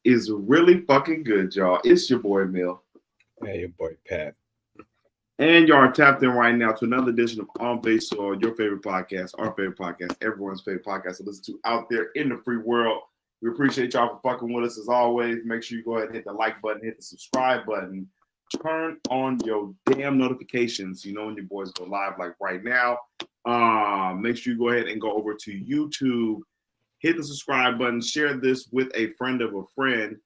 is really fucking good, y'all? It's your boy Mill. Hey, your boy Pat. And you are tapped in right now to another edition of On Base Soil, your favorite podcast, our favorite podcast, everyone's favorite podcast to listen to out there in the free world. We appreciate y'all for fucking with us as always. Make sure you go ahead and hit the like button, hit the subscribe button, turn on your damn notifications. You know when your boys go live like right now. Make sure you go ahead and go over to YouTube, hit the subscribe button, share this with a friend of a friend,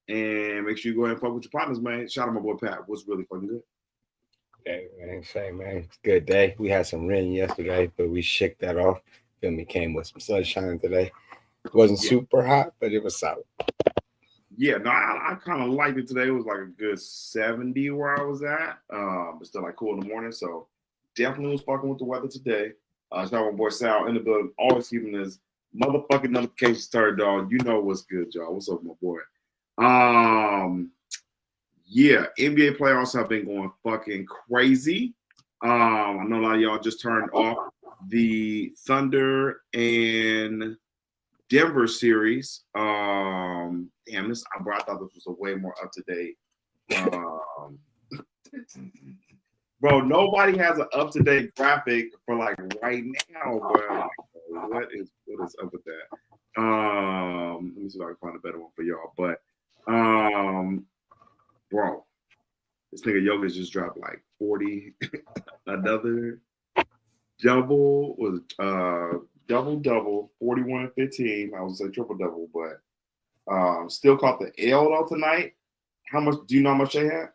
and make sure you go ahead and fuck with your partners, man. Shout out my boy Pat. What's really fucking good? Hey, man. It's a good day. We had some rain yesterday, but we shook that off. Then we came with some sunshine today. It wasn't super hot, but it was solid. Yeah, no, I kind of liked it today. It was like a good 70 where I was at, but still like cool in the morning. So definitely was fucking with the weather today. Shout out my boy Sal in the building, always keeping his motherfucking notifications turned on. You know what's good, y'all. What's up, my boy? Yeah, NBA playoffs have been going fucking crazy. I know a lot of y'all just turned off the Thunder and Denver series. Damn, I thought this was a way more up to date. Bro, nobody has an up to date graphic for like right now, bro. What is up with that? Let me see if I can find a better one for y'all. But bro, this nigga Jokic just dropped like 40. Another double was double, 41 and 15. I was say triple double, but still caught the L though tonight. How much do you know how much they had?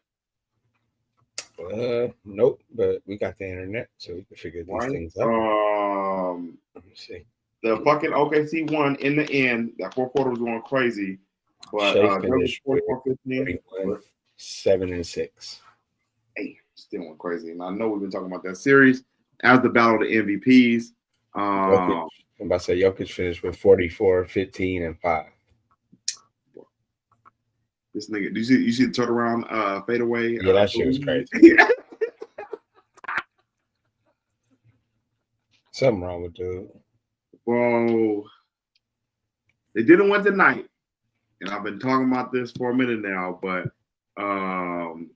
Nope, but we got the internet, so we can figure these things out. Let me see. The fucking OKC won in the end. That fourth quarter was going crazy. But finished 7-6. Hey, still went crazy. And I know we've been talking about that series as the battle of the MVPs. I'm about to say Jokic finished with 44, 15, and 5. This nigga, you see the turnaround fadeaway? Yeah, that shit was crazy. Something wrong with dude. Bro, they didn't win tonight. And I've been talking about this for a minute now, but bro,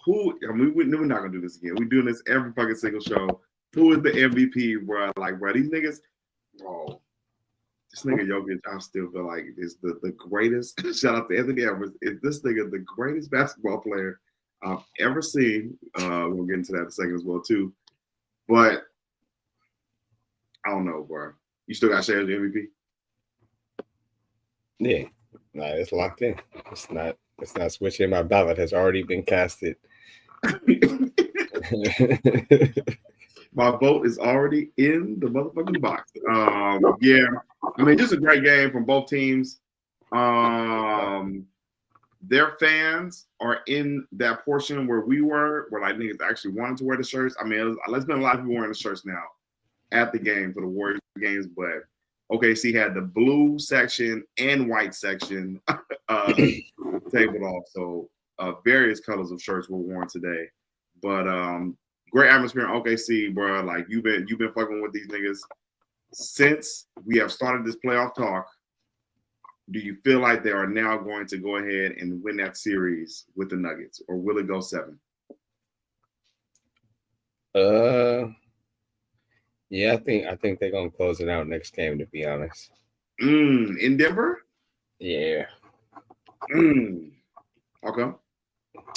we're not gonna do this again. We're doing this every fucking single show. Who is the MVP, bro? Like, bro, these niggas, bro. This nigga Jokic, I still feel like is the greatest. Shout out to Anthony Edwards. Is this nigga the greatest basketball player I've ever seen? We'll get into that in a second as well too. But I don't know, bro. You still got Shea as the MVP? Yeah, nah, it's locked in. It's not switching. My ballot has already been casted. My vote is already in the motherfucking box. Yeah, I mean, just a great game from both teams. Their fans are in that portion where we were, where like niggas actually wanted to wear the shirts. I mean, there's been a lot of people wearing the shirts now at the game for the Warriors games, but OKC had the blue section and white section tabled off. So various colors of shirts were worn today. But great atmosphere in OKC, bro. Like you've been fucking with these niggas since we have started this playoff talk. Do you feel like they are now going to go ahead and win that series with the Nuggets, or will it go 7? Yeah, I think they're gonna close it out next game. To be honest. In Denver. Yeah. Okay.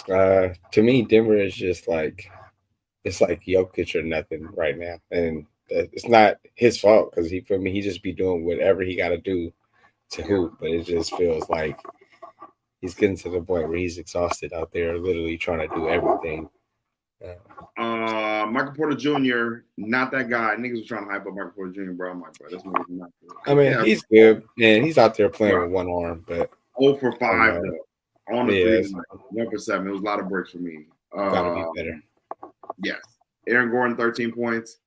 To me, Denver is just like it's like Jokic or nothing right now, and it's not his fault because he just be doing whatever he got to do to hoop, but it just feels like he's getting to the point where he's exhausted out there, literally trying to do everything. Michael Porter Jr., not that guy. Niggas was trying to hype up Michael Porter Jr., bro. I'm like, bro, this nigga's not good. I mean, he's good, and he's out there playing with one arm, but 0 for 5 though. On the three, 1 for 7. It was a lot of breaks for me. Gotta be better. Yes. Aaron Gordon, 13 points.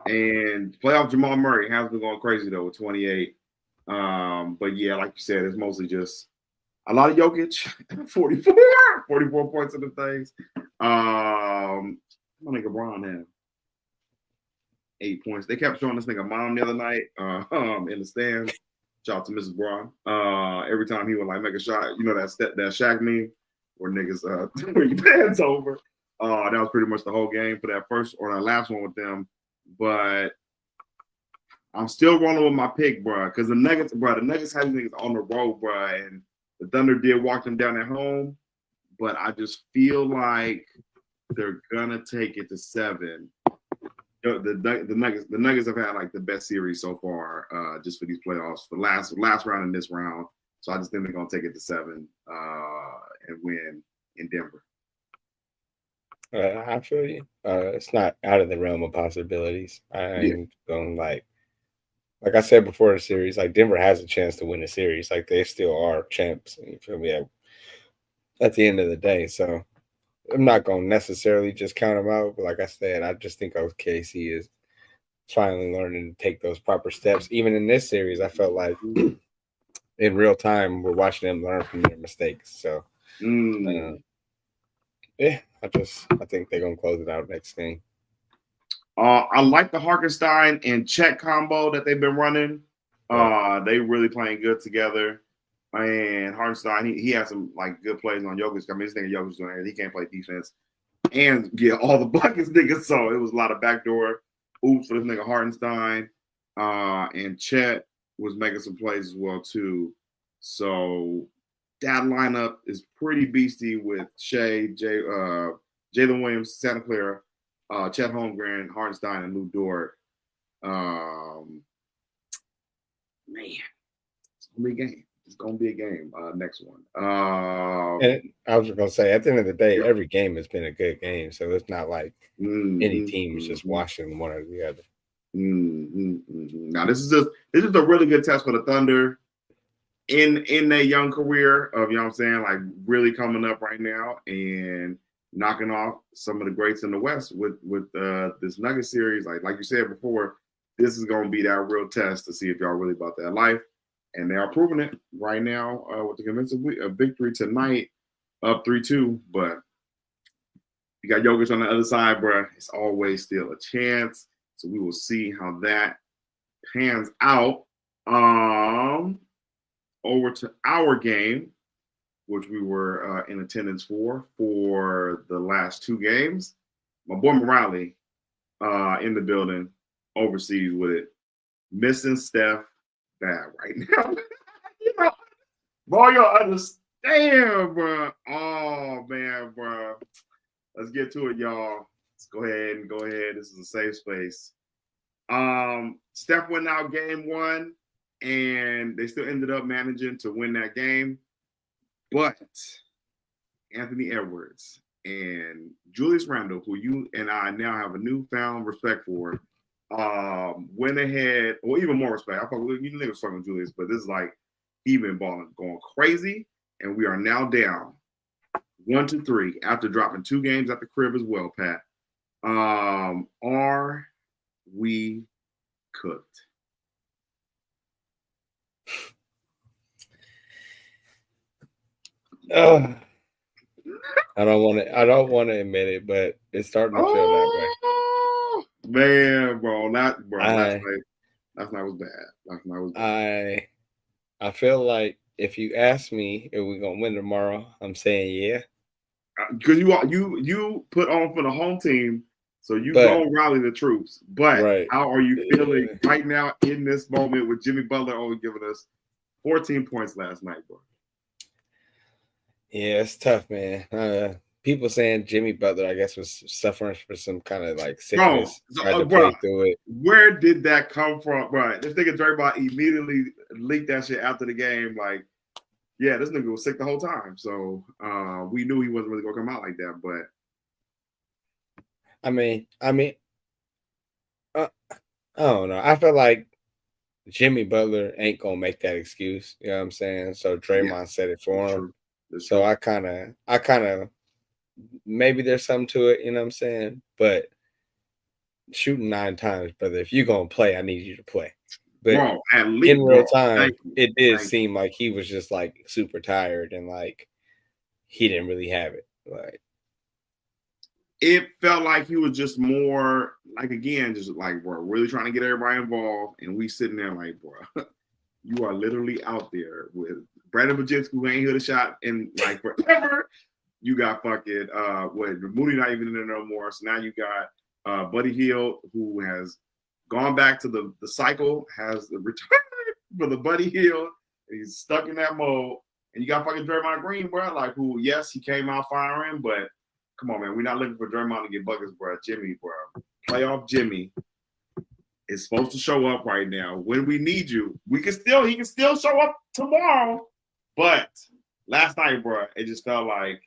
And playoff Jamal Murray has been going crazy though with 28. But yeah, like you said, it's mostly just a lot of Jokic, 44 points in the things. My nigga Bron had 8 points. They kept showing this nigga mom the other night in the stands. Shout out to Mrs. Braun. Every time he would like make a shot, you know that Shaq meme where niggas wear your pants over. That was pretty much the whole game for that first or that last one with them. But I'm still rolling with my pick, bro, because the Nuggets had niggas on the road, bro, and the Thunder did walk them down at home. But I just feel like they're gonna take it to 7. The Nuggets have had like the best series so far, just for these playoffs, for last round and this round. So I just think they're gonna take it to 7 and win in Denver. I feel you. It's not out of the realm of possibilities. I'm going like I said before the series, like Denver has a chance to win the series. Like they still are champs. You feel me? At the end of the day, so I'm not going to necessarily just count them out. But like I said, I just think OKC is finally learning to take those proper steps. Even in this series, I felt like in real time we're watching them learn from their mistakes. So, yeah, I think they're gonna close it out next game. I like the Hartenstein and Chet combo that they've been running. They really playing good together. And Hartenstein, he has some like good plays on Jokic. I mean, this nigga Jokic doing it. He can't play defense and get all the buckets, nigga. So it was a lot of backdoor oops for this nigga Hartenstein. And Chet was making some plays as well too. So that lineup is pretty beastie with Shea, Jalen Williams, Santa Clara, Chet Holmgren, Hartenstein, and Lou Dort. Man, it's gonna be a game. It's gonna be a game. Next one. And I was gonna say, at the end of the day, every game has been a good game, so it's not like any team is just washing one or the other. Now this is a really good test for the Thunder in their young career of, you know what I'm saying, like really coming up right now and knocking off some of the greats in the West with this Nugget series. Like you said before, this is gonna be that real test to see if y'all really about that life. And they are proving it right now with the convincing victory tonight, up 3-2. But you got Jokic on the other side, bro. It's always still a chance. So we will see how that pans out. Over to our game, which we were in attendance for the last 2 games. My boy Morale in the building, overseas with it. Missing Steph bad right now. You know, boy, y'all understand, bro. Oh, man, bro. Let's get to it, y'all. Let's go ahead. This is a safe space. Steph went out game 1, and they still ended up managing to win that game. But Anthony Edwards and Julius Randle, who you and I now have a newfound respect for, went ahead, or even more respect. I thought you niggas fucking with Julius, but this is like he been balling, going crazy, and we are now down 1-3 after dropping 2 games at the crib as well, Pat. Are we cooked? I don't want to admit it, but it's starting to feel that way. Man, bro, last night was bad. Last night was bad. I feel like if you ask me if we're gonna win tomorrow, I'm saying yeah. Because you put on for the home team, so you gonna rally the troops. But how are you feeling right now in this moment with Jimmy Butler only giving us 14 points last night, bro? Yeah, it's tough, man. People saying Jimmy Butler, I guess, was suffering from some kind of like sickness. Tried to play through it. Where did that come from, bro? This nigga Draymond immediately leaked that shit after the game. Like, yeah, this nigga was sick the whole time. So we knew he wasn't really gonna come out like that. But I don't know. I feel like Jimmy Butler ain't gonna make that excuse. You know what I'm saying? So Draymond said it for him. So I kind of maybe there's something to it, you know what I'm saying? But shooting 9 times, brother, if you're going to play, I need you to play. But bro, at least, in real time, it did seem like he was just like super tired and like he didn't really have it. Like it felt like he was just more like, again, just like, bro, really trying to get everybody involved. And we sitting there like, bro, You are literally out there with Brandon Bajinski, who ain't hit a shot in like forever. You got fucking Moody not even in there no more. So now you got Buddy Hield, who has gone back to the cycle, has returned for the Buddy Hield. He's stuck in that mode. And you got fucking Draymond Green, bro. Like, who, yes, he came out firing, but come on, man. We're not looking for Draymond to get buckets, bro. Jimmy, bro. Playoff Jimmy is supposed to show up right now. When we need you, he can still show up tomorrow. But last night, bro, it just felt like,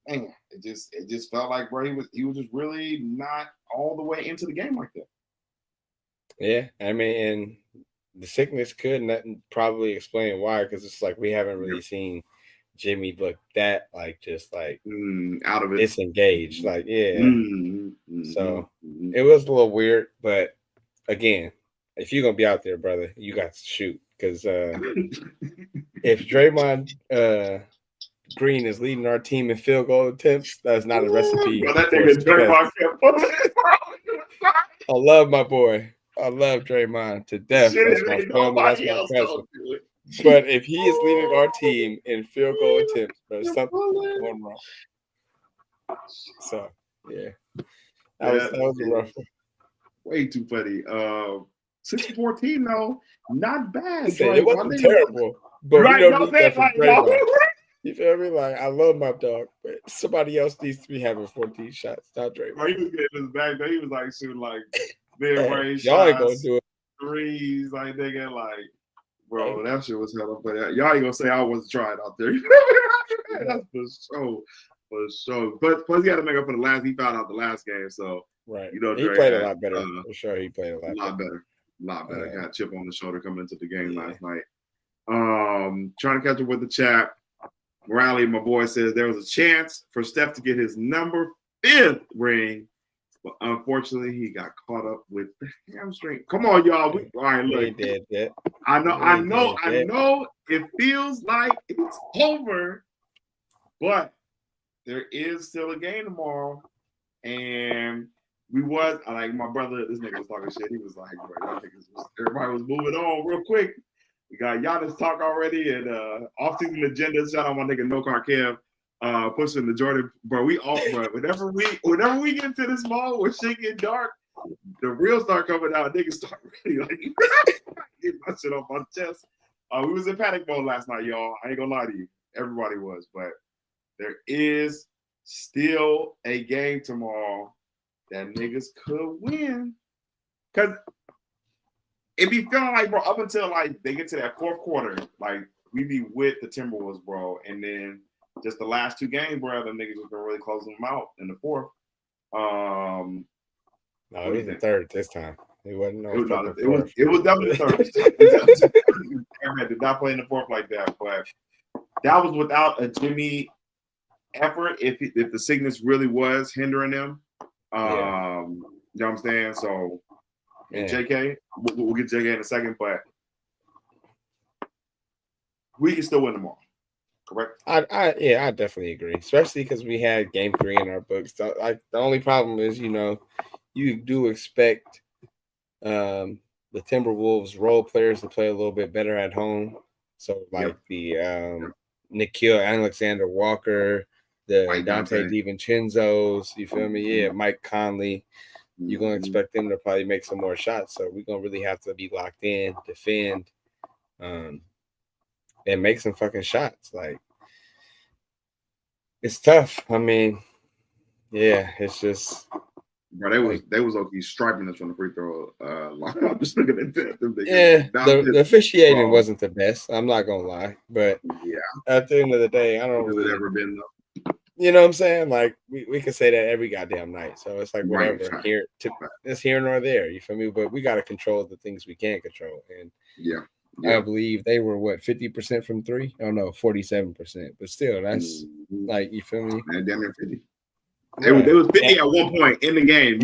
man, it just felt like, bro, he was just really not all the way into the game like that. Yeah, I mean, and the sickness could probably explain why, because it's like we haven't really seen Jimmy look that like just like out of it, disengaged. Like, yeah. So it was a little weird, but again, if you're gonna be out there, brother, you got to shoot. Because if Draymond Green is leading our team in field goal attempts, that's not a recipe. Bro, that nigga Draymond I love my boy. I love Draymond to death. That's my family. That's my cousin. But if he is leading our team in field goal attempts, there's something going wrong. So, yeah. That was a rough one. Way too funny. 6-14, though, not bad. It wasn't terrible, but we don't need that from Draymond. You feel me? Like, I love my dog, but somebody else needs to be having 14 shots, not Draymond. He was getting his back, though. He was like shooting like mid-range y'all shots, ain't gonna do it. Threes, like nigga, like, bro, that shit was hell up. But y'all ain't gonna say I wasn't trying out there. That's for sure. But plus, he had to make up for the last. He found out the last game, so right. You know, he played a lot better. For sure, he played a lot better. Got a chip on the shoulder coming into the game last night. Trying to catch up with the chat. Riley, my boy, says there was a chance for Steph to get his number 5th ring, but unfortunately, he got caught up with the hamstring. Come on, y'all. All right, look. He did that. I know. It feels like it's over, but there is still a game tomorrow, and like my brother. This nigga was talking shit. He was like, bro, everybody was moving on real quick. We got Giannis talk already, and offseason agenda. Shout out my nigga No Car Kev, pushing the Jordan. Bro, whenever we get into this mall where shit get dark, the real start coming out. Niggas start really like get my shit off my chest. We was in panic mode last night, y'all. I ain't gonna lie to you. Everybody was, but there is still a game tomorrow that niggas could win. Cause it be feeling like, bro, up until like they get to that fourth quarter, like we be with the Timberwolves, bro, and then just the last 2 games, bro, the niggas just been really closing them out in the fourth. No, it was the third this time. It wasn't. It was definitely the third. Aaron did not play in the fourth like that, but that was without a Jimmy effort. If the sickness really was hindering them, you know what I'm saying? So. And JK, we'll get JK in a second, but we can still win tomorrow. Correct? I definitely agree, especially because we had game 3 in our books. The only problem is, you do expect the Timberwolves role players to play a little bit better at home. So the Nikhil Alexander Walker, the Dante DiVincenzo's, you feel me? Yeah, Mike Conley. You're going to expect them to probably make some more shots. So we're going to really have to be locked in, defend, and make some fucking shots. Like, it's tough. I mean, yeah, it's just. Bro, they was okay striping us from the free throw line. I'm just looking at that. Yeah, the officiating wasn't the best. I'm not going to lie. But at the end of the day, I don't really. Ever been, though. You know what I'm saying? Like, we can say that every goddamn night. So it's like whatever. Right. It's here nor there. You feel me? But we got to control the things we can't control. And I believe they were 50% from 3? Oh no, 47%. But still, that's like, you feel me? And damn near 50. They was 50 at one point in the game.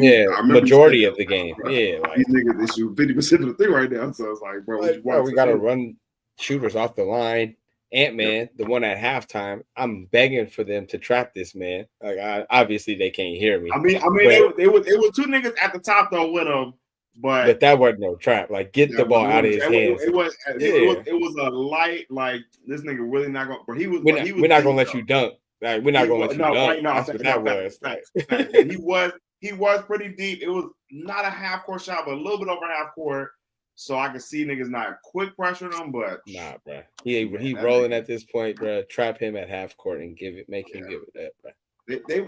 Majority of the game. Bro. Yeah, like these niggas they shoot 50% of the 3 right now. So it's like, bro, we got to run shooters off the line. Ant-Man, the one at halftime, I'm begging for them to trap this man. Like, obviously they can't hear me. I mean, it was 2 niggas at the top though with him But that wasn't no trap. Like, get the ball out of his hands. It was a light, like, this nigga really not going to, but he was, we're not going to let you dunk. Like, we're not going to let you dunk. Right, no, that's what that was. He was pretty deep. It was not a half court shot, but a little bit over half court. So I could see niggas not quick pressuring him, but nah, bro. He rolling at this point, bro. Trap him at half court and make him give it that, bro.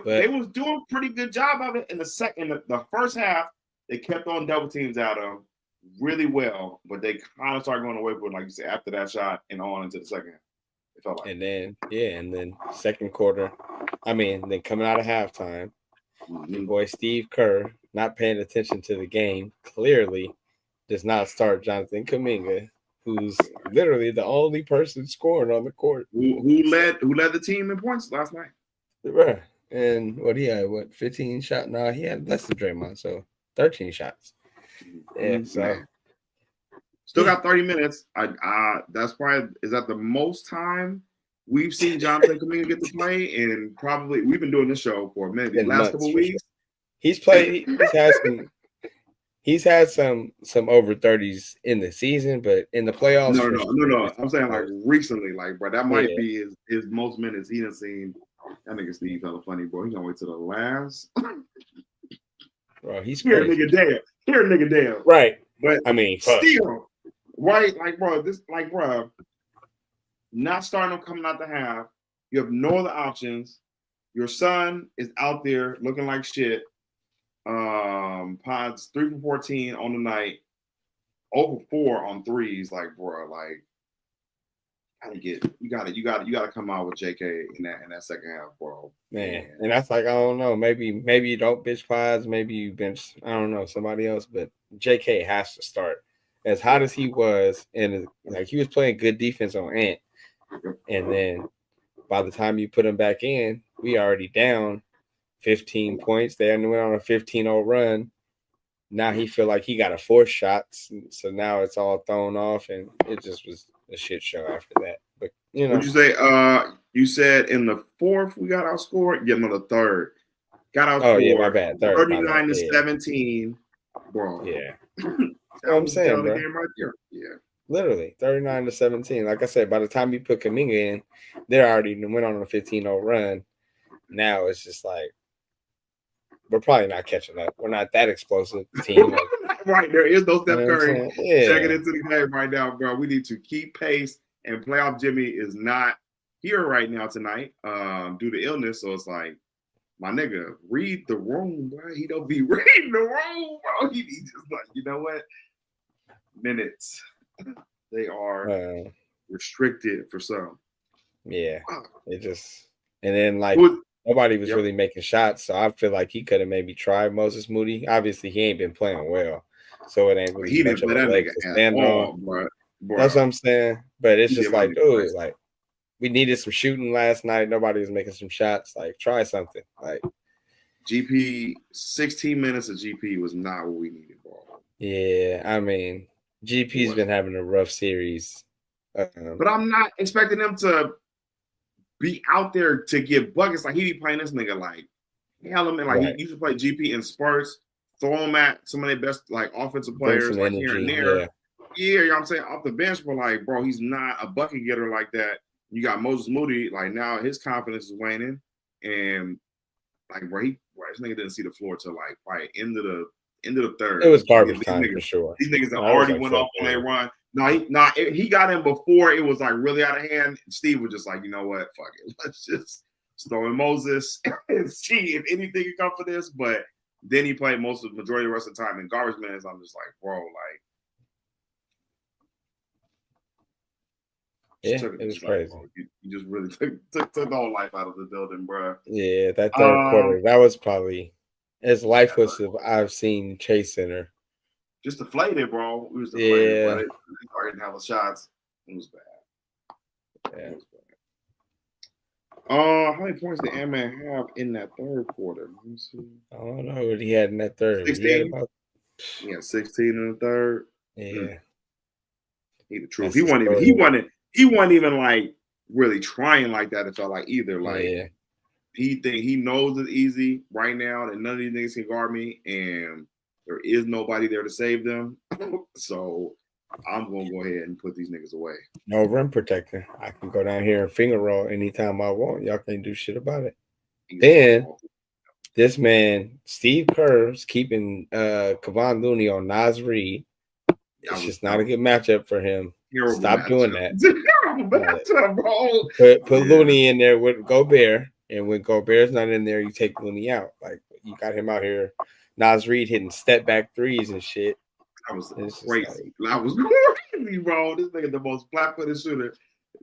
They was doing a pretty good job of it in the first half. They kept on double teams out of him really well, but they kind of started going away from it, like you said, after that shot and on into the second half. It felt like. And then second quarter, then coming out of halftime, your boy Steve Kerr, not paying attention to the game, clearly does not start Jonathan Kuminga, who's literally the only person scoring on the court. Who led the team in points last night? Right. And what he had, 15 shots? No, he had less than Draymond, so 13 shots. Yeah, so still got 30 minutes. That's probably is that the most time we've seen Jonathan Kuminga get to play, and probably we've been doing this show for a minute. The last couple weeks, he's played. He's had some over 30s in the season, but in the playoffs. No. I'm saying like recently, like, bro, that might be his most minutes he done seen. That nigga Steve hella funny, bro. He gonna wait to the last. Bro, he's crazy. Here, nigga, damn. Right. But fuck. Still, right? Like, bro, not starting him coming out the half. You have no other options. Your son is out there looking like shit. Pods 3 for 14 on the night, 0 for 4 on threes. Like, bro, like, you gotta come out with JK in that second half, bro. Man, and that's like, I don't know, maybe you don't bench Pods, maybe you bench, I don't know, somebody else, but JK has to start. As hot as he was, and like he was playing good defense on Ant, and then by the time you put him back in, we already down 15 points. They went on a 15-0 run. Now he feel like he got to force shots, so now it's all thrown off, and it just was a shit show after that. But you know, what'd you say? You said in the fourth we got outscored. Yeah, no, the third got outscored. Oh yeah, my bad. 39 to 17, bro. Yeah, that's what I'm saying, bro. Game right there. Yeah, literally 39 to 17. Like I said, by the time you put Kuminga in, they already went on a 15-0 run. Now it's just like, we're probably not catching up. We're not that explosive team. Right, there is no Steph Curry checking into the game right now, bro. We need to keep pace, and playoff Jimmy is not here right now tonight due to illness. So it's like, my nigga, read the room, bro. He don't be reading the room, bro. He just like, you know what? Minutes. They are restricted for some. Yeah. It just, and then like, nobody was really making shots, so I feel like he could have maybe tried Moses Moody. Obviously, he ain't been playing well, so it ain't really he didn't play that nigga to stand on. Bro. That's what I'm saying. But it's just like, dude, like, we needed some shooting last night. Nobody was making some shots. Like, try something. Like, GP, 16 minutes of GP was not what we needed, bro. Yeah, I mean, GP's been having a rough series. But I'm not expecting them to be out there to get buckets. Like, he be playing this nigga like element. Like, he used to play GP in spurts, throw him at some of their best like offensive players, like here and there. Yeah, you know what I'm saying? Off the bench, but like, bro, he's not a bucket getter like that. You got Moses Moody, like now his confidence is waning. And like, bro, this nigga didn't see the floor till like probably end of the third. It was garbage time for sure. These niggas already went off on their run. He got in before it was like really out of hand. Steve was just like, you know what, fuck it, let's just throw in Moses and see if anything can come for this. But then he played majority of the rest of the time in garbage minutes. I'm just like, bro, like, yeah, it was crazy. You just really took the whole life out of the building, bro. Yeah, that third quarter, that was probably as lifeless as I've seen Chase Center. Just deflated, bro. We was deflated, but he started having shots. It was bad. Yeah. It was bad. How many points did Ant-Man have in that third quarter? Let me see. I don't know what he had in that third. 16? He had 16 in the third. Yeah. He the truth. He wasn't even like really trying like that, it felt like either. Like he knows it's easy right now that none of these niggas can guard me, and There is nobody there to save them. So I'm gonna go ahead and put these niggas away. No rim protector. I can go down here and finger roll anytime I want. Y'all can't do shit about it. Then this man, Steve Kerr's keeping Kevon Looney on Nas Reed. It's just not a good matchup for him. Stop doing that. Matchup, bro. Put Looney in there with Gobert, and when Gobert's not in there, you take Looney out. Like you got him out here, Nas Reed hitting step back threes and shit. That was crazy. That was crazy, bro. This nigga the most flat-footed shooter,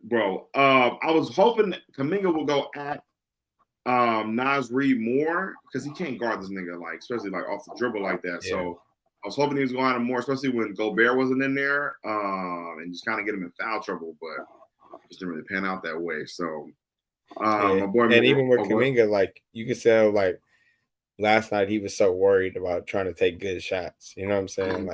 bro. I was hoping Kuminga would go at Nas Reed more because he can't guard this nigga especially off the dribble like that. Yeah. So I was hoping he was going at him more, especially when Gobert wasn't in there, and just kind of get him in foul trouble, but it just didn't really pan out that way. So my boy, and even with Kuminga, you could tell last night he was so worried about trying to take good shots. You know what I'm saying?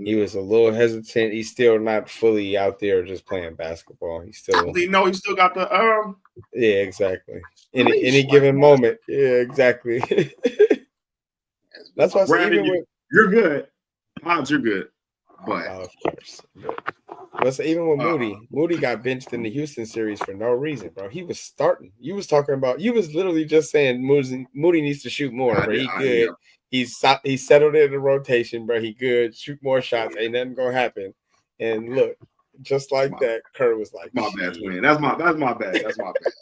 He was a little hesitant. He's still not fully out there just playing basketball. He's still he still got the yeah, exactly. In any given moment. Yeah, exactly. That's why Brandon, you're good. Pops, you're good. But of course. But even with Moody got benched in the Houston series for no reason, bro. He was starting. You was literally just saying Moody needs to shoot more, bro. He good. He's settled in the rotation, bro. He good. Shoot more shots. Ain't nothing gonna happen. And look, just like that, Kerr was like, my bad, man. That's my bad. That's my bad.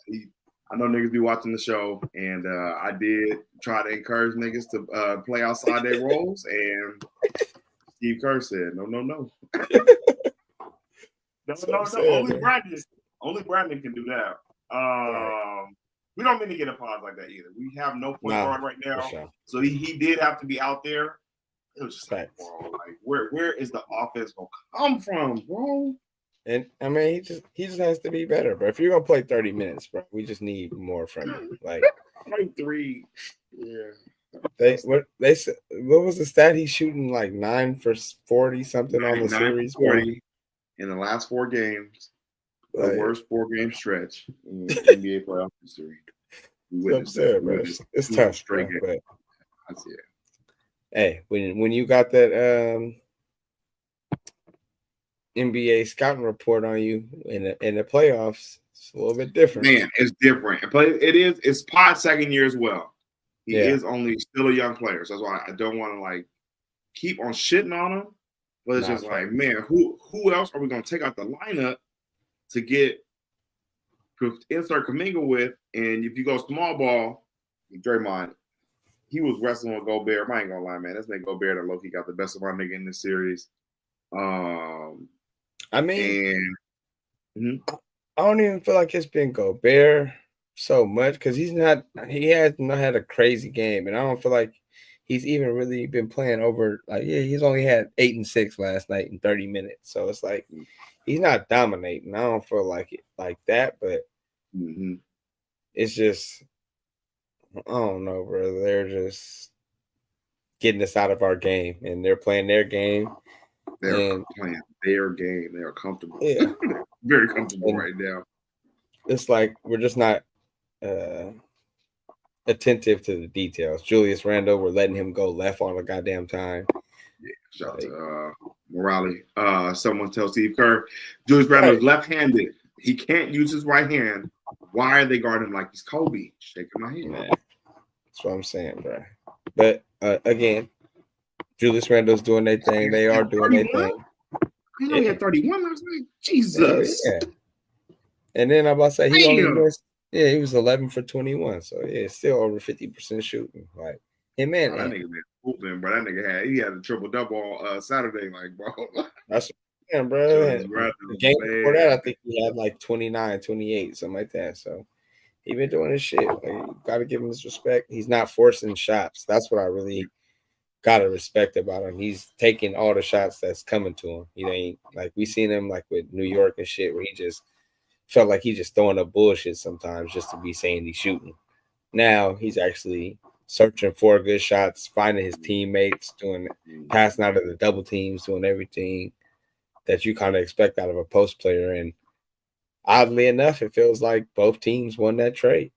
I know niggas be watching the show, and I did try to encourage niggas to play outside their roles, and Steve Kerr said, no. No. Only Brandon can do that. We don't mean to get a pause like that either. We have no point guard right now, sure. So he did have to be out there. It was just bro, where is the offense gonna come from, bro? And I mean, he just has to be better. But if you're gonna play 30 minutes, bro, we just need more from him. 3, yeah. What was the stat? He's shooting 9 for 40 something on the series. 40 in the last 4 games. The worst 4-game stretch in NBA playoff history. It's tough, straight game. But that's it. Hey, when you got that NBA scouting report on you in the playoffs, it's a little bit different. Man, it's different. It's Pod's second year as well. He is only still a young player, so that's why I don't want to keep on shitting on him. But it's just man, who else are we gonna take out the lineup to insert Kuminga with? And if you go small ball, Draymond, he was wrestling with Gobert. I ain't gonna lie, man. This nigga Gobert that low-key got the best of our nigga in this series. I mean, I don't even feel like it's been Gobert so much because he has not had a crazy game, and I don't feel like he's even really been playing over. He's only had 8 and 6 last night in 30 minutes, so it's he's not dominating. I don't feel like it like that, but it's just I don't know, bro. They're just getting us out of our game, and they're playing their game. They're playing their game. They are comfortable. Yeah. Very comfortable right now. It's we're just not attentive to the details. Julius Randle, we're letting him go left all the goddamn time. Yeah, shout out to Morale. Someone tell Steve Kerr, Julius Randle is left-handed. He can't use his right hand. Why are they guarding him like he's Kobe? Shaking my head. Man, that's what I'm saying, bro. But again, Julius Randle's doing their thing. They are doing their thing. He only had 31 last night. Jesus. Yeah. And then I'm about to say he was 11 for 21. So still over 50% shooting. And man, that nigga been hooping, bro. That nigga had a triple double on Saturday, bro. That's bro. The game before that, I think he had 29, 28, something like that. So he been doing his shit. You gotta give him his respect. He's not forcing shots. That's what I really gotta respect about him. He's taking all the shots that's coming to him. He ain't we seen him with New York and shit, where he just felt like he's just throwing up bullshit sometimes just to be saying he's shooting. Now he's actually searching for good shots, finding his teammates, passing out of the double teams, doing everything that you kind of expect out of a post player. And oddly enough, it feels like both teams won that trade.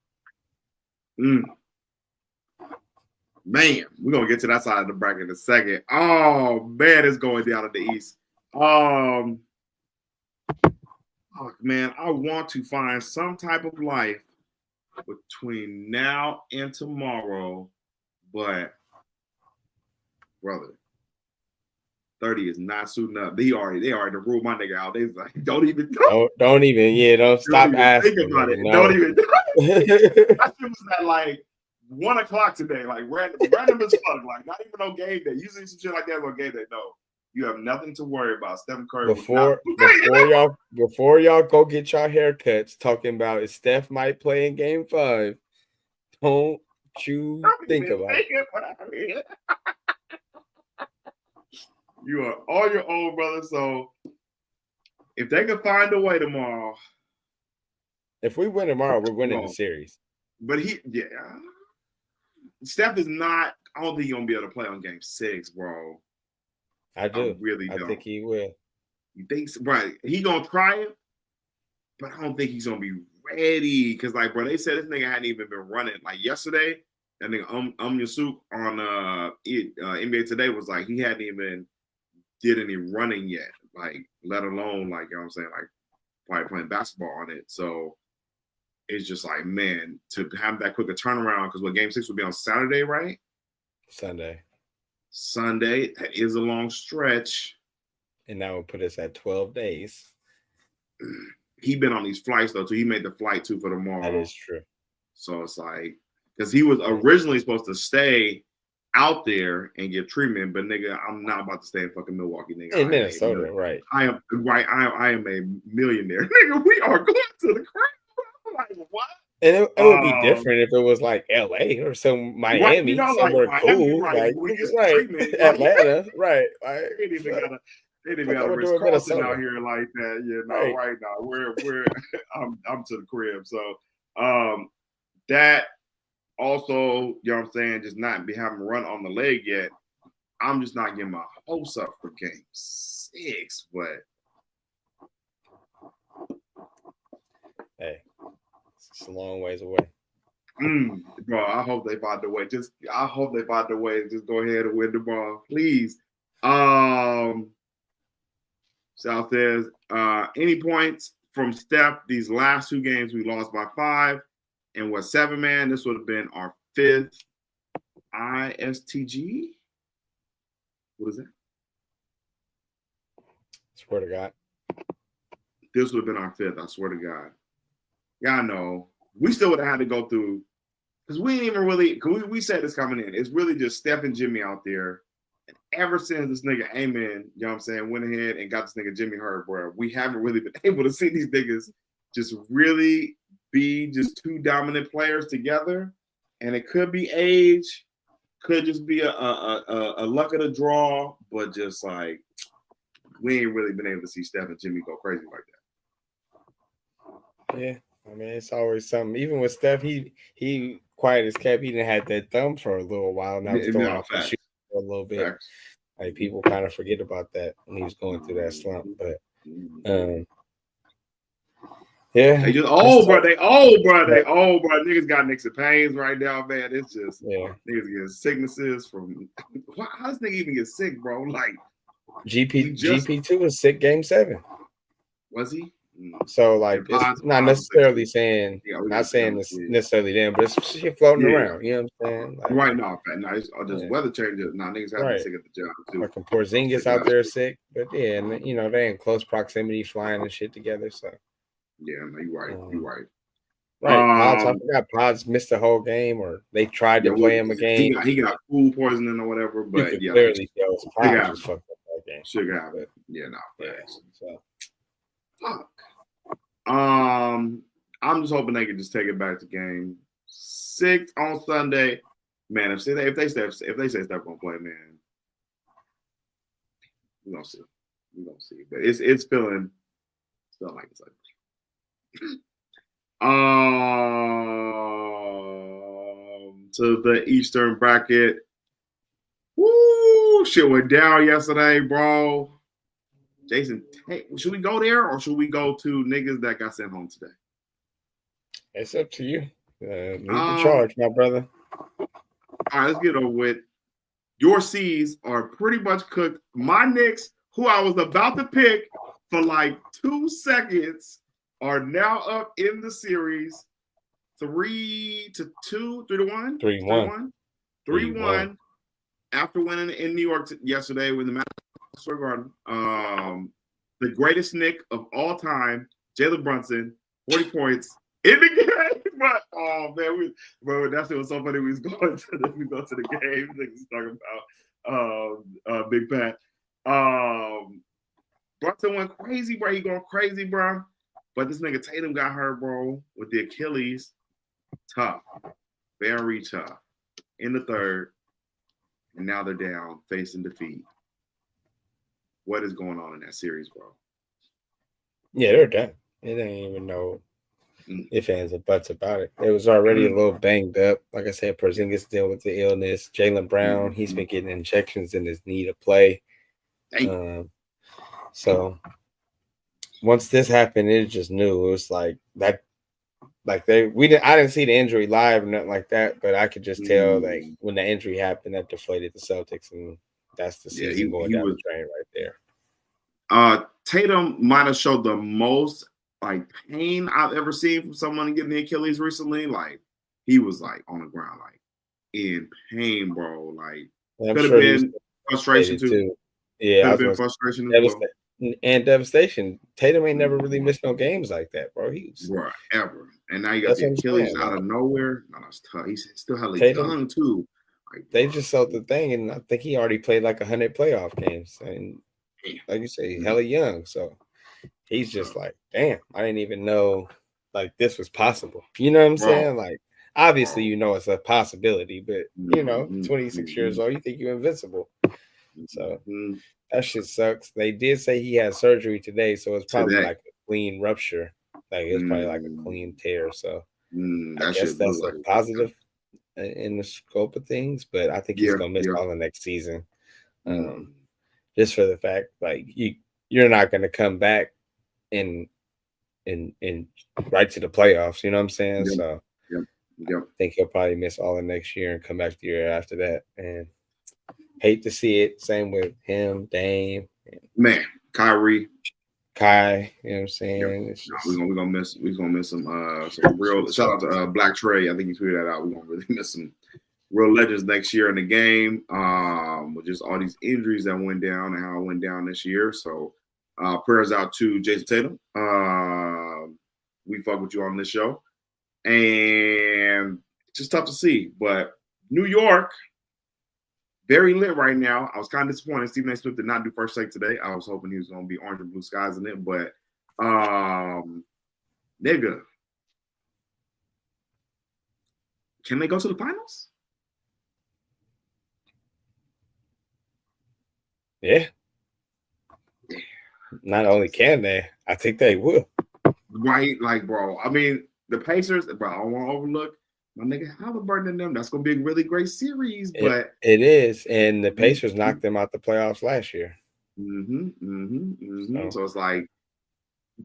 Man, we're gonna get to that side of the bracket in a second. Oh man, it's going down in the East. Oh, man, I want to find some type of life between now and tomorrow, but brother, 30 is not suiting up. They already ruled my nigga out. They was like, don't even don't stop even asking. think about it. No. Don't even. That shit was at like 1:00 today, like random as fuck, like not even on game day. Usually some shit like that on game day. No, you have nothing to worry about. Steph Curry before y'all go get your haircuts talking about if Steph might play in Game 5. Don't you think about it. You are all your own, brother. So if they can find a way tomorrow. If we win tomorrow, we're winning the series. But Steph is not, I don't think he's going to be able to play on Game 6, bro. I do. I really don't. I think he will. You think so? Right. He going to try it, but I don't think he's going to be ready. Because, like, bro, they said this nigga hadn't even been running. Like, yesterday, that nigga Yusuf on NBA Today was like, he hadn't even did any running yet. Like, let alone, like, you know what I'm saying? Like, probably playing basketball on it. So, it's just like, man, to have that quick a turnaround, because Game 6 would be on Saturday, right? Sunday. That is a long stretch. And that would put us at 12 days. He been on these flights, though, too. He made the flight, too, for tomorrow. That is true. So it's like, because he was originally supposed to stay out there and get treatment, but nigga, I'm not about to stay in fucking Milwaukee, nigga. In Minnesota, right. I am a millionaire. Nigga, we are going to the crib. Like, what? And it would be different if it was like LA or some Miami, somewhere cool. Right. Atlanta, right. They didn't even got a Ritz Carlton out here like that. Yeah, no, right now. We're I'm to the crib. So that also, you know what I'm saying, just not be having run on the leg yet. I'm just not getting my hopes up for Game 6, but hey. It's a long ways away. Bro, I hope they find a way. I hope they find a way to just go ahead and win the ball, please. South says, any points from Steph? These last 2 games we lost by 5, and 7, man. This would have been our 5th ISTG. What is that? Swear to God. This would have been our 5th. I swear to God. Yeah, I know. We still would have had to go through, because we ain't even really, because we said this coming in. It's really just Steph and Jimmy out there. And ever since this nigga Amen, you know what I'm saying, went ahead and got this nigga Jimmy hurt, bro, we haven't really been able to see these niggas just really be just 2 dominant players together. And it could be age, could just be a luck of the draw, but just like, we ain't really been able to see Steph and Jimmy go crazy like that. Yeah. I mean, it's always something. Even with Steph, he quiet as kept. He didn't have that thumb for a little while. Now he's throwing off the shoe for a little bit. Facts. Like people kind of forget about that when he was going through that slump. But yeah, they just old, bro. They old, bro. Niggas got nicks and pains right now, man. It's just niggas getting sicknesses from. How does nigga even get sick, bro? Like GP2 was sick Game 7. Was he? So like it's not necessarily saying it's necessarily them, but it's shit floating around. You know what I'm saying? Like, right now, it's just weather changes. Now niggas have been sick at the job too. Like Porzingis out there sick, but yeah, and you know they in close proximity, flying and shit together. So yeah, no, you're right. You're right. Right, Pods, I forgot Pods missed the whole game, or they tried to play him a game. He got food poisoning or whatever, but clearly Pods was fucked up that game. Should have it. Yeah, no. So fuck. I'm just hoping they can just take it back to Game 6 on Sunday. Man, if they say Steph gonna play, man, we're gonna see. But it's feeling like it's like to the Eastern bracket. Woo! Shit went down yesterday, bro. Jason, hey, should we go there or should we go to niggas that got sent home today? It's up to you. Lead the charge, my brother. All right, let's get over with. Your C's are pretty much cooked. My Knicks, who I was about to pick for like 2 seconds, are now up in the series 3-2, 3-1, 3-1. 3-1 after winning in New York yesterday with the Madison Square Garden. The greatest Knick of all time, Jalen Brunson, 40 points in the game. But oh man, that shit was so funny. We go to the game. Niggas talking about Big Pat. Brunson went crazy, bro. He going crazy, bro. But this nigga Tatum got hurt, bro, with the Achilles. Tough, very tough. In the third, and now they're down, facing defeat. What is going on in that series, bro? Yeah, they're done. They didn't even know if ands or buts about it. It was already a little banged up. Like I said, Porzingis dealing with the illness. Jaylen Brown, he's been getting injections in his knee to play. So once this happened, it just knew it was like that. Like I didn't see the injury live or nothing like that, but I could just tell like when the injury happened, that deflated the Celtics, and that's the season going down the drain right there. Tatum might have showed the most like pain I've ever seen from someone getting the Achilles recently. Like he was like on the ground, like in pain, bro. Like could have been frustration too. Yeah, could have been frustration as well. And devastation. Tatum ain't never really missed no games like that, bro. Right, ever. And now you got the Achilles out of nowhere. No, that's tough. He's still hella young too. Like, they just sold the thing, and I think he already played like 100 playoff games. And like you say, hella young. So he's just like, damn, I didn't even know like this was possible. You know what I'm saying? Like, obviously, you know it's a possibility, but you know, 26 years old, you think you're invincible. So that shit sucks. They did say he had surgery today, so it's probably like a clean rupture. Like it's probably like a clean tear. So I guess that's like positive in the scope of things, but I think he's gonna miss all the next season. Just for the fact like you're not gonna come back and right to the playoffs, you know what I'm saying? So I think he'll probably miss all the next year and come back the year after that. And hate to see it. Same with him, Dame. Man, Kyrie. Kai, you know what I'm saying? It's just, we're gonna miss some real shout out to Black Trey. I think he tweeted that out. We're gonna really miss some real legends next year in the game. With just all these injuries that went down and how it went down this year. So prayers out to Jason Tatum. We fuck with you on this show. And it's just tough to see. But New York, very lit right now. I was kind of disappointed Stephen A. Smith did not do first take today. I was hoping he was going to be orange and blue skies in it, but nigga, can they go to the finals? Yeah. Not only can they, I think they will. Right, like, bro. I mean, the Pacers, bro. I don't want to overlook my nigga Halliburton and them. That's gonna be a really great series, but it is. And the Pacers knocked them out the playoffs last year. So it's like,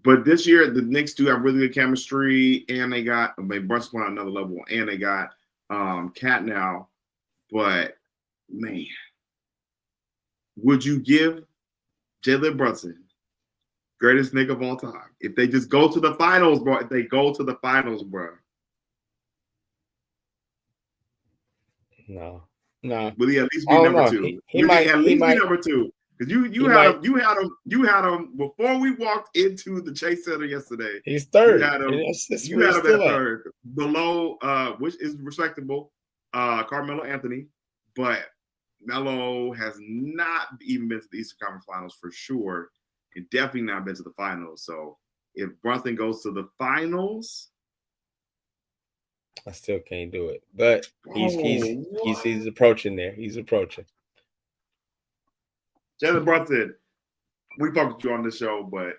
but this year the Knicks do have really good chemistry, and they got Brunson's on another level, and they got Cat now. But man, would you give Jalen Brunson greatest Knick of all time if they just go to the finals, bro? If they go to the finals, bro. No. Will he at least be number two? He might at least be number two. Because you had him before we walked into the Chase Center yesterday. He's third. You had him at third. Below, which is respectable, Carmelo Anthony, but Melo has not even been to the Eastern Conference Finals for sure, and definitely not been to the finals. So if Brunson goes to the finals, I still can't do it, but he's approaching there. He's approaching. Jalen Brunson, we fuck with you on this show, but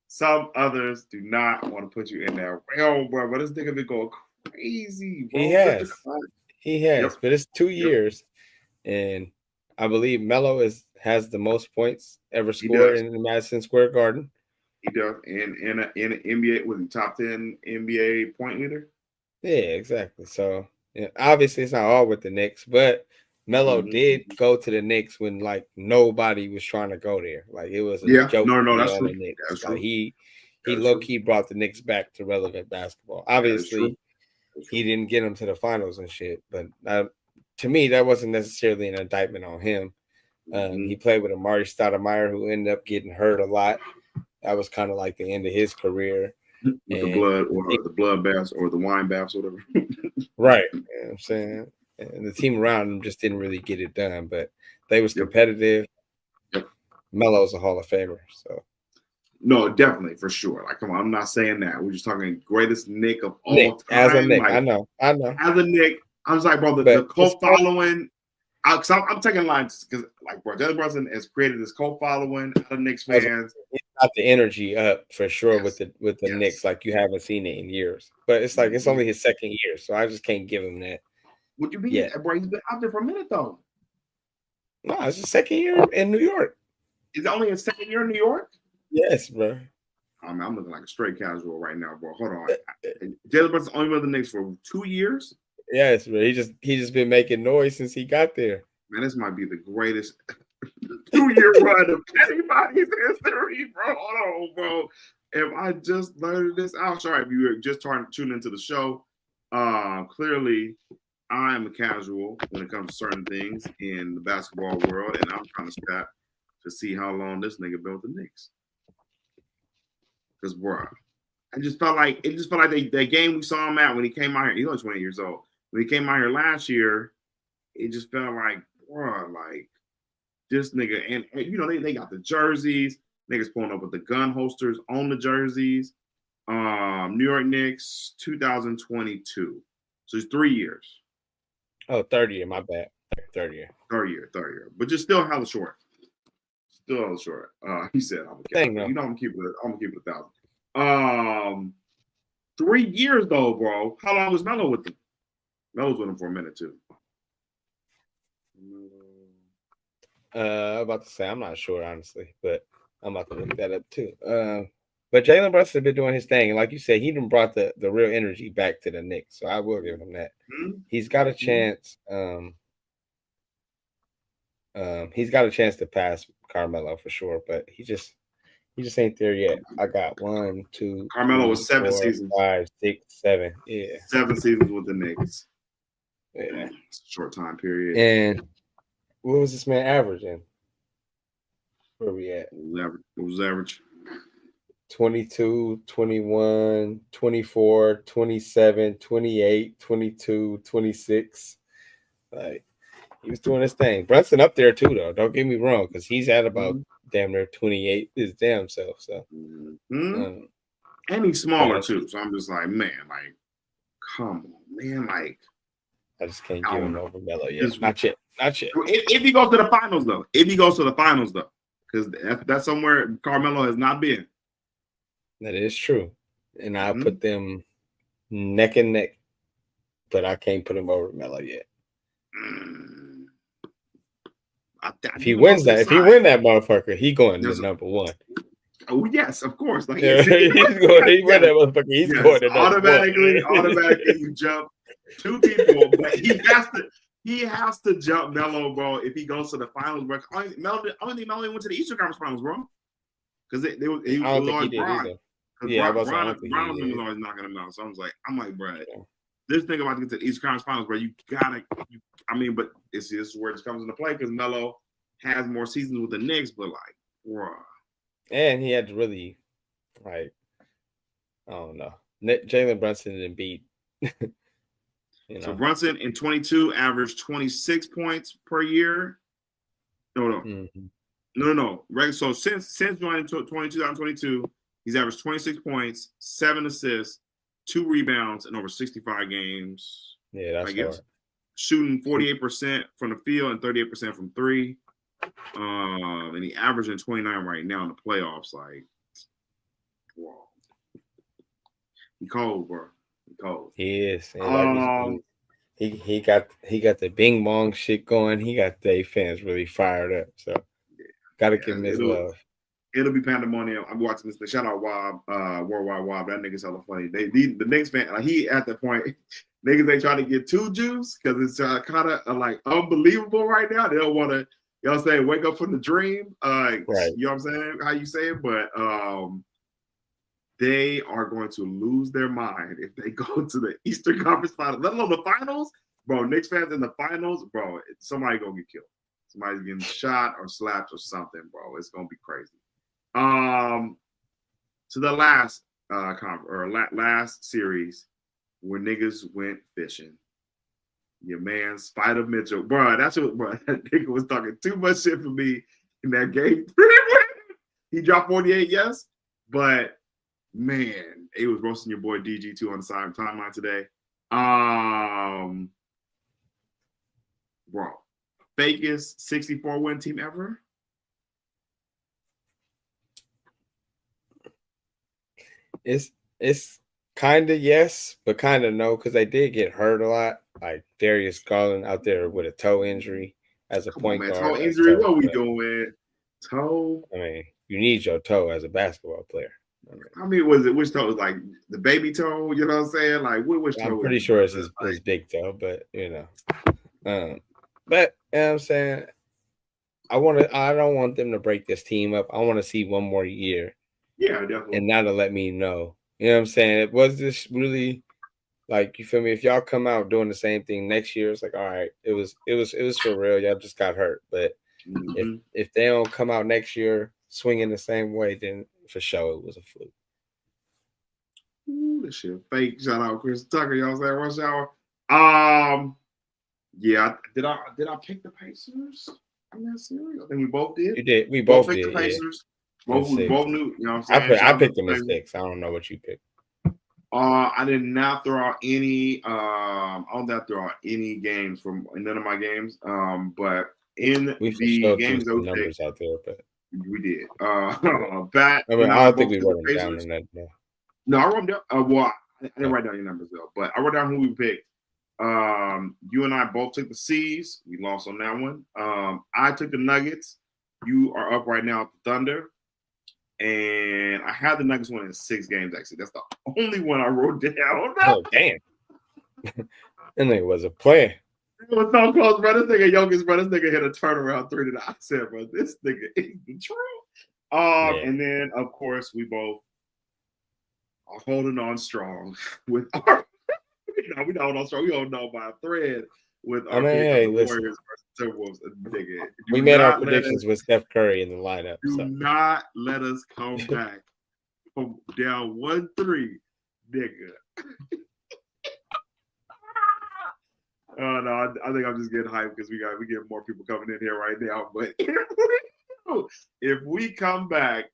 some others do not want to put you in there. Well, bro, but this nigga been going crazy, bro. He has, but it's 2 years, and I believe Melo has the most points ever scored in the Madison Square Garden. He does, in an NBA, was he top 10 NBA point leader? Yeah, exactly. So Yeah, obviously, it's not all with the Knicks, but Melo did go to the Knicks when like nobody was trying to go there. Like it was a Yeah, joke no, to be that's on true. the Knicks. That's Like true. he That is low true. key brought the Knicks back to relevant basketball. That is true. Obviously, he didn't get them to the finals and shit, but to me, that wasn't necessarily an indictment on him. He played with Amari Stoudemire, who ended up getting hurt a lot. That was kind of like the end of his career. With the blood or the blood baths or the wine baths, whatever. Right. You know what I'm saying? And the team around him just didn't really get it done, but they was competitive. Yep. Melo's a Hall of Famer. So no, definitely for sure. Like, come on, I'm not saying that. We're just talking greatest Nick of all time. As a Nick, like, I know. As a Nick, I was like, bro, the cult following. Cause I'm taking lines because, like, bro, Jalen Brunson has created this cult following out of Knicks fans. He's got the energy up for sure with the Knicks, like you haven't seen it in years. But it's like it's only his second year, so I just can't give him that. What you mean, bro? He's been out there for a minute though. No, it's his second year in New York. Is it only his second year in New York? Yes, bro. I mean, I'm looking like a straight casual right now, bro. Hold on. Jalen Brunson only been with the Knicks for 2 years. Yes, bro. He just been making noise since he got there. Man, this might be the greatest 2-year run of anybody's history, bro. Hold on, bro. If I just learned this out, sorry if you were just tuning into the show. Clearly, I am a casual when it comes to certain things in the basketball world, and I'm trying to stat to see how long this nigga been with the Knicks. Because, bro, it just felt like that game we saw him at when he came out here. He's only 20 years old. When he came out here last year, it just felt like, bro, like this nigga, and you know they got the jerseys. Niggas pulling up with the gun holsters on the jerseys. New York Knicks, 2022. So it's 3 years. Oh, third year, my bad. Third year. But just still hella short. He said, "I'm gonna keep it. I'm gonna keep it 1,000." 3 years though, bro. How long was Melo with them? Melo's with him for a minute too. I'm about to say I'm not sure honestly, but I'm about to look that up too. But Jalen Brunson been doing his thing, and like you said, he done brought the real energy back to the Knicks. So I will give him that. He's got a chance. He's got a chance to pass Carmelo for sure, but he just ain't there yet. I got 1, 2. Carmelo was 7 seasons. 5, 6, 7. Yeah, 7 seasons with the Knicks. Yeah, it's a short time period. And what was this man averaging? Where we at? What was average? 22, 21, 24, 27, 28, 22, 26. Like he was doing his thing. Brunson up there too, though. Don't get me wrong, because he's at about damn near 28 his damn self. So, and he's smaller too. So I'm just like, man, like, come on, man, like, I just can't give him over Melo yet. Not yet. If he goes to the finals, though, because that's somewhere Carmelo has not been. That is true, and I'll put them neck and neck, but I can't put him over Melo yet. If he wins that motherfucker, he going to number 1. Oh yes, of course. Like, He win that motherfucker. He's going to automatically. You jump 2 people, but he has to jump Melo, bro. If he goes to the finals, bro. I don't think Melo went to the Eastern Conference Finals, bro. Because he was always Bron. Yeah, Bron was always knocking him out. So I'm like, bro, this thing about to get to the Eastern Conference Finals, bro, but it's just where it comes into play because Melo has more seasons with the Knicks, but like, bro. And he had to really, like, I don't know. Jalen Brunson didn't beat. So Brunson in 22 averaged 26 points per year. No. Right. So since joining 2022, he's averaged 26 points, 7 assists, 2 rebounds, and over 65 games. Yeah, that's hard. Shooting 48% from the field and 38% from 3. And he averaging 29 right now in the playoffs. Like, whoa. He cold, bro. He cold. He is. He got the Bing Bong shit going. He got the fans really fired up. So gotta give him his love. It'll be pandemonium. I'm watching this. Shout out Wob, Worldwide Wob. That nigga's hella funny. The Knicks fan, he at that point, niggas ain't trying to get too juice because it's kind of like unbelievable right now. They don't want to, you know what I'm saying, wake up from the dream. Right. You know what I'm saying? How you say it, but they are going to lose their mind if they go to the Eastern Conference Finals, let alone the finals. Bro, Knicks fans in the finals, bro, somebody gonna get killed. Somebody's getting shot or slapped or something, bro. It's gonna be crazy. To the last last series where niggas went fishing. Your man Spider Mitchell, bro. That's what, bro. That nigga was talking too much shit for me in that game. He dropped 48, yes, but man, it was roasting your boy DG2 on the side timeline today. Bro, fakest 64 win team ever. It's kind of yes, but kind of no, because they did get hurt a lot. Like Darius Garland out there with a toe injury as a point guard. Toe injury, what we doing? Toe. I mean, you need your toe as a basketball player. I mean, was it which toe? Was like the baby toe? You know what I'm saying? Like which toe? I'm pretty sure it's his big toe, but you know. But you know what I'm saying, I don't want them to break this team up. I want to see one more year. Yeah, definitely. And that'll let me know. You know what I'm saying? It was this really, like, you feel me? If y'all come out doing the same thing next year, it's like, all right, it was for real. Y'all just got hurt. But if they don't come out next year swinging the same way, then for sure it was a fluke. Ooh, this shit fake. Shout out Chris Tucker. Y'all say rush hour. Yeah, did I pick the Pacers in that series? I think we both did. You did. We both did. Picked the Pacers. Yeah. We both knew. You know what I'm saying? I picked the mistakes. I don't know what you picked. I did not throw out any. I don't have to throw out any games from none of my games. But in the games those numbers out there, but we did. I don't think we wrote them down in that. No, I wrote them down. Well, I didn't write down your numbers though, but I wrote down who we picked. You and I both took the C's. We lost on that one. I took the Nuggets. You are up right now at the Thunder. And I had the Nuggets winning 6 games, actually. That's the only one I wrote down. Oh, damn. And it was a play. It was so close, bro. This nigga Jokic, bro. This nigga hit a turnaround 3 that I said, bro, this nigga is the truth. And then, of course, we both are holding on strong with our we don't know strong. We don't know by a thread with our Warriors versus Timberwolves. Nigga, we made our predictions with Steph Curry in the lineup. Do not let us come back from down 1-3, nigga. Oh no, I think I'm just getting hyped because we get more people coming in here right now. But if we come back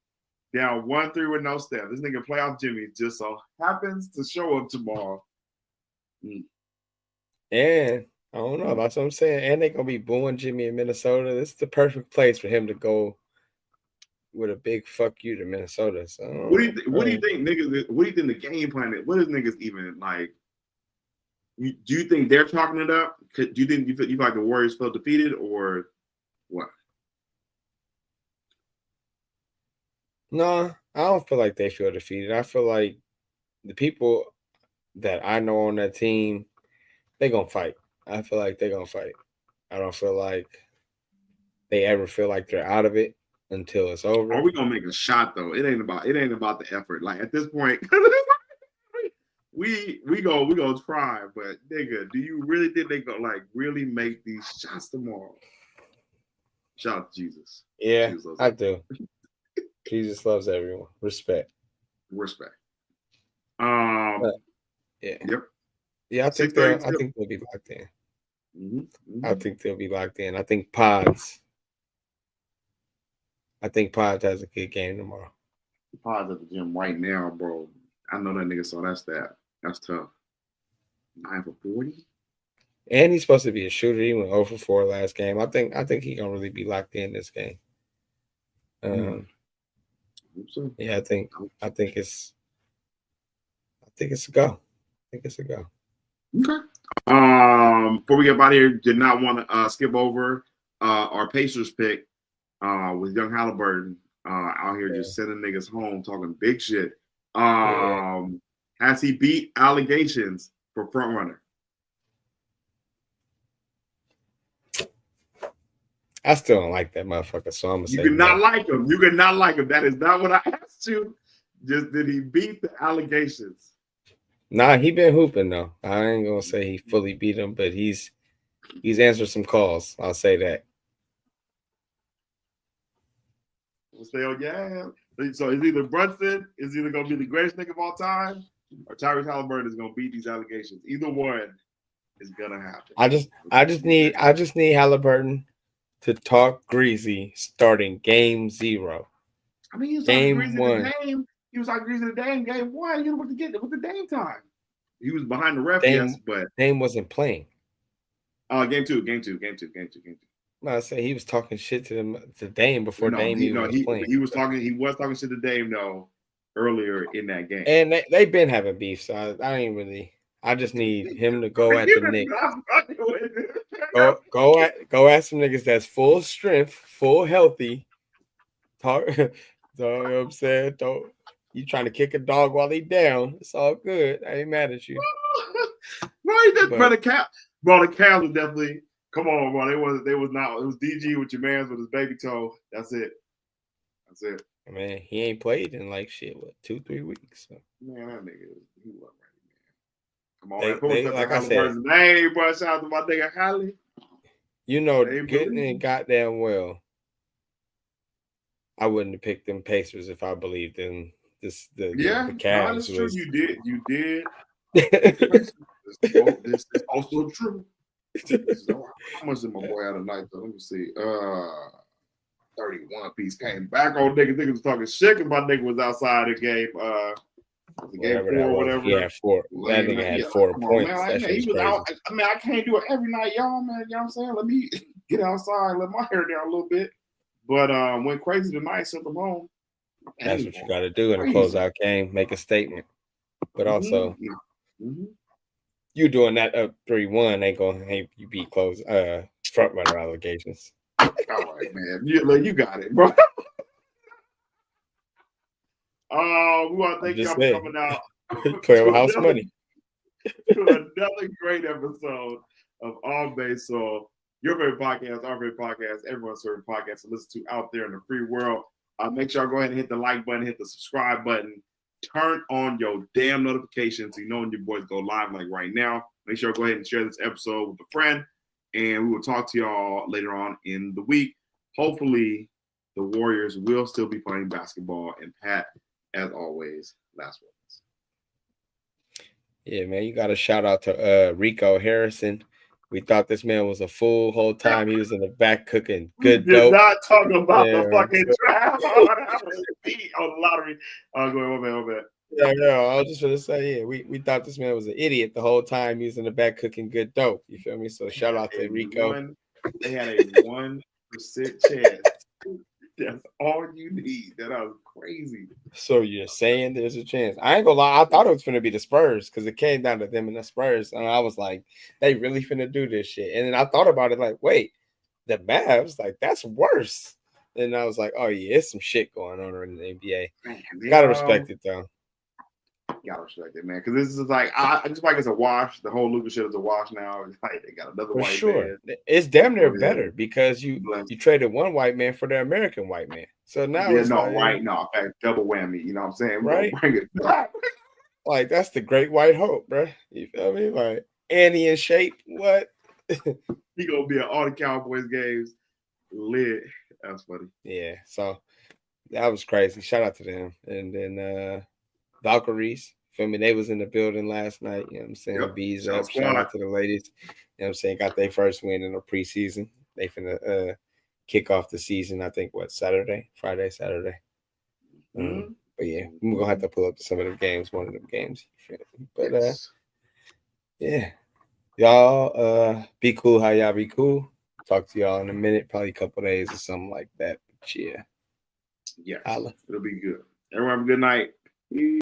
down 1-3 with no Steph, this nigga playoff Jimmy just so happens to show up tomorrow. And I don't know. That's what I'm saying. And they're gonna be booing Jimmy in Minnesota. This is the perfect place for him to go with a big fuck you to Minnesota. So what do you think, niggas? What do you think the game plan is? What is niggas even like? Do you think they're talking it up? Do you think you feel like the Warriors felt defeated or what? No, I don't feel like they feel defeated. I feel like the people that I know on that team, they're going to fight. I feel like they're going to fight. I don't feel like they ever feel like they're out of it until it's over. Are we going to make a shot, though? It ain't about the effort. Like, at this point, we gonna try. But, nigga, do you really think they going to, like, really make these shots tomorrow? Shout out to Jesus. Yeah, Jesus I do. Jesus loves everyone. Respect. Yeah. Yep. Yeah, I think they'll be locked in. Mm-hmm. I think they'll be locked in. I think Pods has a good game tomorrow. Pods at the gym right now, bro. I know that nigga saw that stat. That's tough. 9 for 40. And he's supposed to be a shooter. He went 0 for 4 last game. I think he's gonna really be locked in this game. Yeah, I think it's a go. Okay. Before we get out of here, did not want to skip over our Pacers pick with young Halliburton out here just sending niggas home talking big shit. Has he beat allegations for front runner? I still don't like that motherfucker, so I'm gonna You say could not no. like him. You could not like him. That is not what I asked you. Just did he beat the allegations? Nah, he been hooping though. I ain't gonna say he fully beat him, but he's answered some calls. I'll say that. We'll stay on your ass. So it's either Brunson is either gonna be the greatest nigga of all time, or Tyrese Halliburton is gonna beat these allegations. Either one is gonna happen. I just need Halliburton to talk greasy starting game 0. I mean, he was talking Game greasy 1. to Dame. He was talking greasy to Dame. Game 1, you know what to get with the Dame time. He was behind the ref, yes, but Dame wasn't playing. Game two. No, I say he was talking shit to Dame before Dame was playing. He was talking shit to Dame though earlier in that game. And they've been having beef, so I ain't really. I just need him to go at the Knicks. Go at some niggas that's full strength, full healthy. Talk, so, you know what I'm saying? Don't you trying to kick a dog while he down? It's all good. I ain't mad at you. Bro, the Cavs was definitely. Come on, bro. They was not. It was DG with your man's with his baby toe. That's it. Man, he ain't played in like shit. What 2-3 weeks? So. Man, that nigga, he wasn't ready, man. Come on, like I said, name, bro. Shout out to my nigga Hallie. You know, getting in goddamn well. I wouldn't have picked them Pacers if I believed in the Cavs. That's true. You did. This is also true. How much did my boy have tonight, though? Let me see. 31 piece came back on niggas. Niggas was talking shit because my nigga was outside the game. The game 4 or whatever. Yeah, 4. That nigga had 4 points. Man, he was out. I mean, I can't do it every night, y'all, man. You know what I'm saying? Let me get outside, let my hair down a little bit. But went crazy tonight, sent them home. That's what you got to do in a closeout game. Make a statement. But also, you doing that up 3-1 ain't going to you beat front runner allegations. All right, man. You got it, bro. We want to thank y'all for coming out. Playing with house money. To another great episode of All Base Soul, your favorite podcast, our favorite podcast, everyone's favorite podcast to listen to out there in the free world. Make sure y'all go ahead and hit the like button, hit the subscribe button, turn on your damn notifications so you know when your boys go live like right now. Make sure you go ahead and share this episode with a friend, and we will talk to y'all later on in the week. Hopefully, the Warriors will still be playing basketball, and Pat, as always, last words. Yeah, man, you got to shout out to Rico Harrison. We thought this man was a fool whole time. He was in the back cooking good dope. Not talking about the fucking draft on the lottery. Go ahead, my bad. Yeah, I was just going to say, yeah, we thought this man was an idiot the whole time. He was in the back cooking good dope. You feel me? So shout out to Rico. They had a 1% chance. That's all you need. That was crazy. So you're saying there's a chance? I ain't gonna lie. I thought it was gonna be the Spurs because it came down to them and the Spurs, and I was like, they really finna do this shit. And then I thought about it, like, wait, the Mavs, like that's worse. And I was like, oh yeah, it's some shit going on in the NBA. Man, gotta respect it though. Gotta respect it, man. Because this is like, I just like it's a wash. The whole Lucas shit is a wash now. It's like they got another white man. It's damn near better because you traded one white man for the American white man. So now it's double whammy. You know what I'm saying? Right? Bring it back. Like that's the great white hope, bro. You feel me? Like Annie in shape. What? He gonna be at all the Cowboys games. Lit. That's funny. Yeah. So that was crazy. Shout out to them. And then Valkyries, feel me? They was in the building last night. You know what I'm saying? Yep. Bees up. Shout out to the ladies. You know what I'm saying? Got their first win in the preseason. They finna kick off the season, I think, Friday, Saturday. But yeah, we're gonna have to pull up some of the games, one of them games. But yeah. Y'all be cool how y'all be cool. Talk to y'all in a minute, probably a couple days or something like that. But yeah. Yes. It'll be good. Everyone have a good night.